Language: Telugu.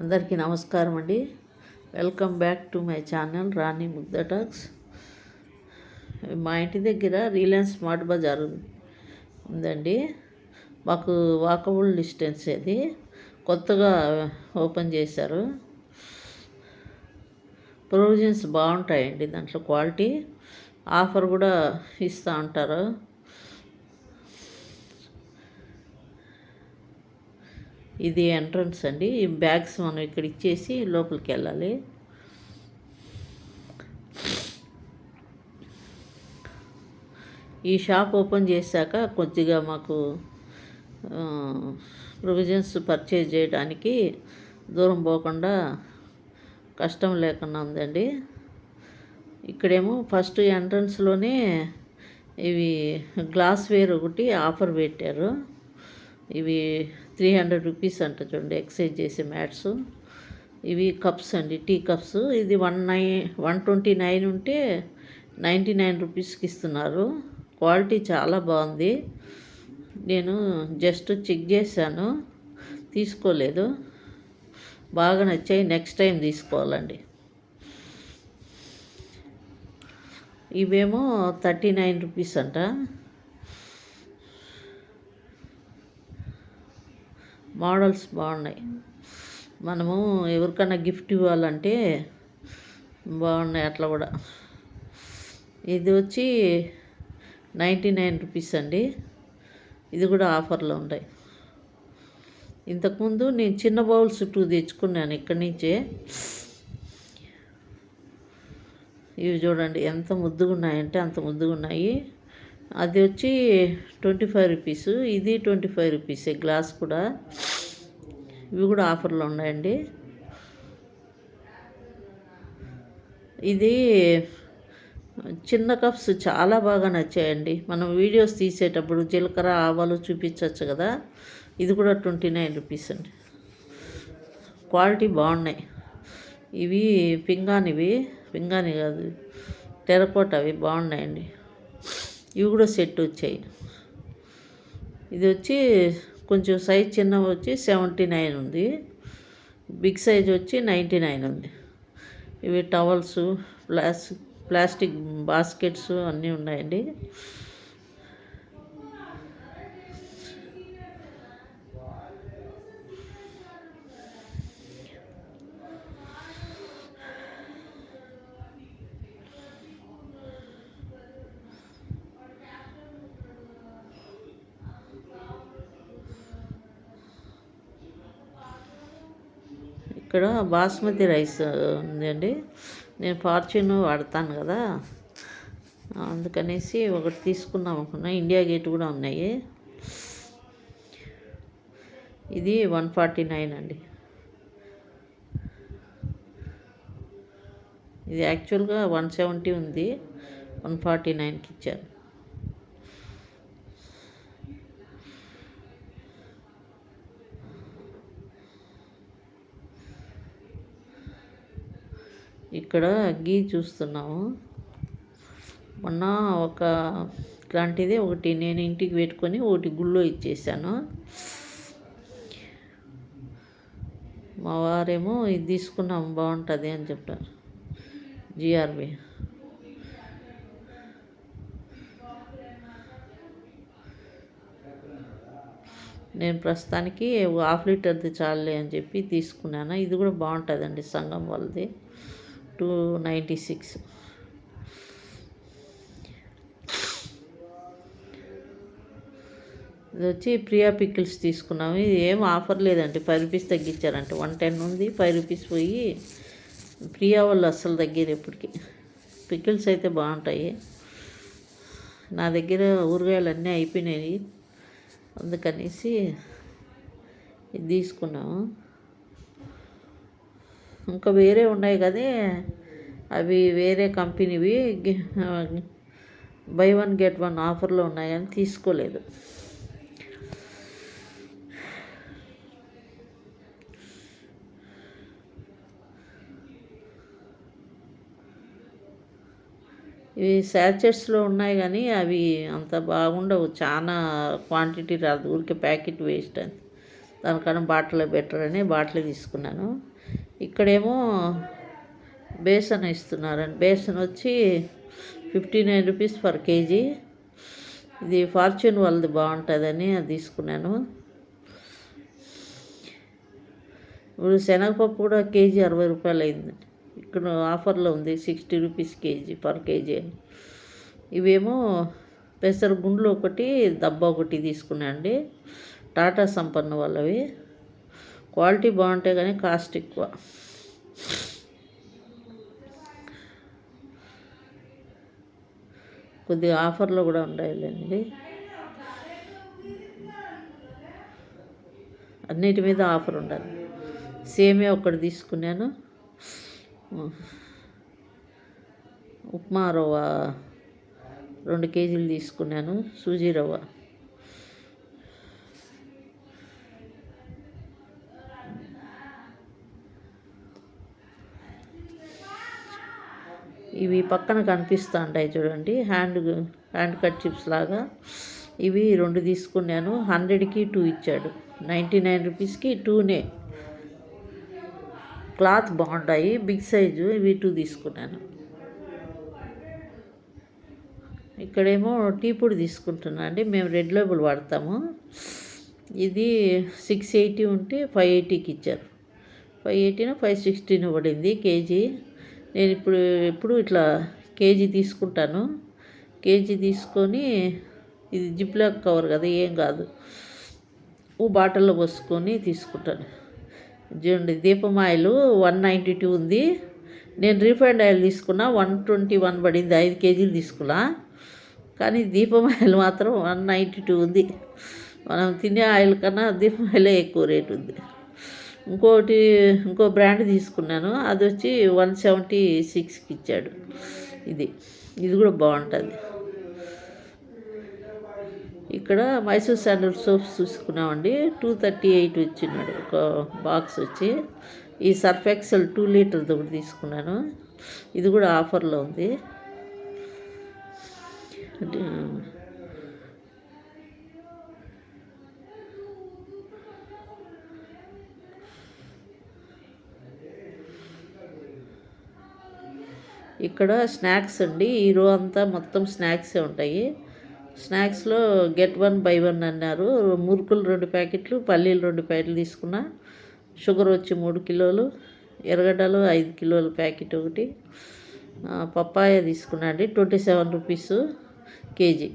అందరికీ నమస్కారం అండి. Welcome back to my channel Rani Mugdha talks. మా ఇంటి దగ్గర రిలయన్స్ స్మార్ట్ బజార్ ఉందండి. మాకు వాకబుల్ డిస్టెన్స్ అది కొత్తగా ఓపెన్ చేశారు. ప్రొవిజన్స్ బాగుంటాయండి, దాంట్లో క్వాలిటీ ఆఫర్ కూడా ఇస్తూ ఉంటారు. ఇది ఎంట్రన్స్ అండి. ఈ బ్యాగ్స్ మనం ఇక్కడ ఇచ్చేసి లోపలికి వెళ్ళాలి. ఈ షాప్ ఓపెన్ చేశాక కొద్దిగా మాకు ప్రొవిజన్స్ పర్చేజ్ చేయడానికి దూరం పోకుండా కష్టం లేకుండా ఉందండి. ఇక్కడేమో ఫస్ట్ ఎంట్రన్స్లోనే ఇవి గ్లాస్వేర్ ఒకటి ఆఫర్ పెట్టారు. ఇవి 300 రూపీస్ అంట చూడండి, ఎక్సైజ్ చేసే మ్యాట్స్. ఇవి కప్స్ అండి, టీ కప్స్. ఇది 129 ఉంటే 99 రూపీస్కి ఇస్తున్నారు. క్వాలిటీ చాలా బాగుంది. నేను జస్ట్ చెక్ చేశాను, తీసుకోలేదు. బాగా నచ్చాయి, నెక్స్ట్ టైం తీసుకోవాలండి. ఇవేమో 39 రూపీస్ అంట. మోడల్స్ బాగున్నాయి. మనము ఎవరికైనా గిఫ్ట్ ఇవ్వాలంటే బాగున్నాయి అట్లా కూడా. ఇది వచ్చి 99 రూపీస్ అండి. ఇది కూడా ఆఫర్లో ఉంటాయి. ఇంతకుముందు నేను చిన్న బౌల్స్ 2 తెచ్చుకున్నాను ఇక్కడి నుంచే. ఇవి చూడండి ఎంత ముద్దుగా ఉన్నాయంటే అంత ముద్దుగా ఉన్నాయి. అది వచ్చి 25 రూపీస్, ఇది 25 రూపీసే గ్లాస్ కూడా. ఇవి కూడా ఆఫర్లో ఉన్నాయండి. ఇది చిన్న కప్స్ చాలా బాగా నచ్చాయండి. మనం వీడియోస్ తీసేటప్పుడు జీలకర్ర ఆవాలు చూపించవచ్చు కదా. ఇది కూడా 29 రూపీస్ అండి. క్వాలిటీ బాగున్నాయి. ఇవి పింగాణి కాదు, టెరకోట. అవి బాగున్నాయండి. ఇవి కూడా సెట్ వచ్చాయి. ఇది వచ్చి కొంచెం సైజ్ చిన్నవి వచ్చి 79 ఉంది, బిగ్ సైజ్ వచ్చి 99 ఉంది. ఇవి టవల్స్, ప్లాస్టిక్ బాస్కెట్స్ అన్నీ ఉన్నాయండి. ఇక్కడ బాస్మతి రైస్ ఉందండి. నేను ఫార్చ్యూన్ వాడతాను కదా, అందుకనేసి ఒకటి తీసుకుందాం అనుకున్నా. ఇండియా గేట్ కూడా ఉన్నాయి. ఇది 149 అండి. ఇది యాక్చువల్గా 170 ఉంది, 149కి ఇచ్చారు. ఇక్కడ గీ చూస్తున్నాము. మొన్న ఒక ఇట్లాంటిదే ఒకటి నేను ఇంటికి పెట్టుకొని ఒకటి గుళ్ళో ఇచ్చేసాను. మా వారేమో ఇది తీసుకున్నాం బాగుంటుంది అని చెప్పారు. జిఆర్బి. నేను ప్రస్తుతానికి 1/2 లీటర్ది చాలే అని చెప్పి తీసుకున్నాను. ఇది కూడా బాగుంటుందండి, సంగం వాళ్ళది. 296. ఇది వచ్చి ప్రియా పికిల్స్ తీసుకున్నాము. ఇది ఏం ఆఫర్ లేదండి, 5 రూపీస్ తగ్గించారంటే. 110 ఉంది, 5 రూపీస్ పోయి. ప్రియా వాళ్ళు అస్సలు తగ్గారు ఎప్పటికీ. పికిల్స్ అయితే బాగుంటాయి. నా దగ్గర ఊరగాయలు అన్నీ అయిపోయినాయి, అందుకనేసి ఇది తీసుకున్నాము. ఇంకా వేరే ఉన్నాయి కానీ అవి వేరే కంపెనీవి. బై 1 గెట్ 1 ఆఫర్లో ఉన్నాయని తీసుకోలేదు. ఇవి శాచెట్స్లో ఉన్నాయి కానీ అవి అంత బాగుండవు, చాలా క్వాంటిటీ రాదు, ఊరికే ప్యాకెట్ వేస్ట్ అని. దానికన్నా బాటిల్ బెటర్ అని బాటిల్ తీసుకున్నాను. ఇక్కడేమో బేసన్ ఇస్తున్నారండి. బేసన్ వచ్చి 59 రూపీస్ పర్ కేజీ. ఇది ఫార్చ్యూన్ వాళ్ళది బాగుంటుందని అది తీసుకున్నాను. ఇప్పుడు శనగపప్పు కూడా కేజీ 60 రూపాయలు అయింది. ఇక్కడ ఆఫర్లో ఉంది 60 రూపీస్ కేజీ పర్ కేజీ అని. ఇవేమో పెసర గుండ్లు ఒకటి దబ్బా ఒకటి తీసుకున్నాను అండి. టాటా సంపన్న వాళ్ళవి. క్వాలిటీ బాగుంటాయి కానీ కాస్ట్ ఎక్కువ. కొద్దిగా ఆఫర్లో కూడా ఉండాలండి. అన్నిటి మీద ఆఫర్ ఉండాలి. సేమియా ఒకటి తీసుకున్నాను. ఉప్మా రవ్వ 2 కేజీలు తీసుకున్నాను. సూజీ రవ్వ. ఇవి పక్కన కనిపిస్తూ ఉంటాయి చూడండి, హ్యాండ్ కట్ చిప్స్ లాగా. ఇవి 2 తీసుకున్నాను. 100కి 2 ఇచ్చాడు. 99 రూపీస్కి 2నే. క్లాత్ బాగుంటాయి, బిగ్ సైజు. ఇవి 2 తీసుకున్నాను. ఇక్కడేమో టీ పొడి తీసుకుంటున్నా అండి. మేము రెడ్ లేబుల్ వాడతాము. ఇది 680 ఉంటే 580కి ఇచ్చారు. 580 560 పడింది కేజీ. నేను ఎప్పుడు ఇట్లా కేజీ తీసుకుంటాను. కేజీ తీసుకొని ఇది జిప్లాక్ కవర్ కదా, ఏం కాదు, బాటిల్లో పోసుకొని తీసుకుంటాను. చూడండి, దీపం ఆయిల్ 192 ఉంది. నేను రీఫైండ్ ఆయిల్ తీసుకున్నా 121 పడింది. 5 కేజీలు తీసుకున్నా. కానీ దీపం ఆయిల్ మాత్రం 192 ఉంది. మనం తినే ఆయిల్ కన్నా దీపం ఆయిలే ఎక్కువ రేటు ఉంది. ఇంకో బ్రాండ్ తీసుకున్నాను. అది వచ్చి 176కి ఇచ్చాడు. ఇది కూడా బాగుంటుంది. ఇక్కడ మైసూర్ శాండల్ సోప్స్ తీసుకున్నామండి. 238 వచ్చినాడు ఒక బాక్స్ వచ్చి. ఈ సర్ఫ్ ఎక్సెల్ 2 లీటర్ది ఒకటి తీసుకున్నాను. ఇది కూడా ఆఫర్లో ఉంది. ఇక్కడ స్నాక్స్ అండి. ఈ రో అంతా మొత్తం స్నాక్సే ఉంటాయి. స్నాక్స్లో గెట్ 1 బై 1 అన్నారు. మురుకులు 2 ప్యాకెట్లు, పల్లీలు 2 ప్యాకెట్లు తీసుకున్నా. షుగర్ వచ్చి 3 కిలోలు, ఎర్రగడ్డలు 5 కిలోల ప్యాకెట్ ఒకటి. పప్పాయ తీసుకున్నా అండి. 27 రూపీస్ కేజీ.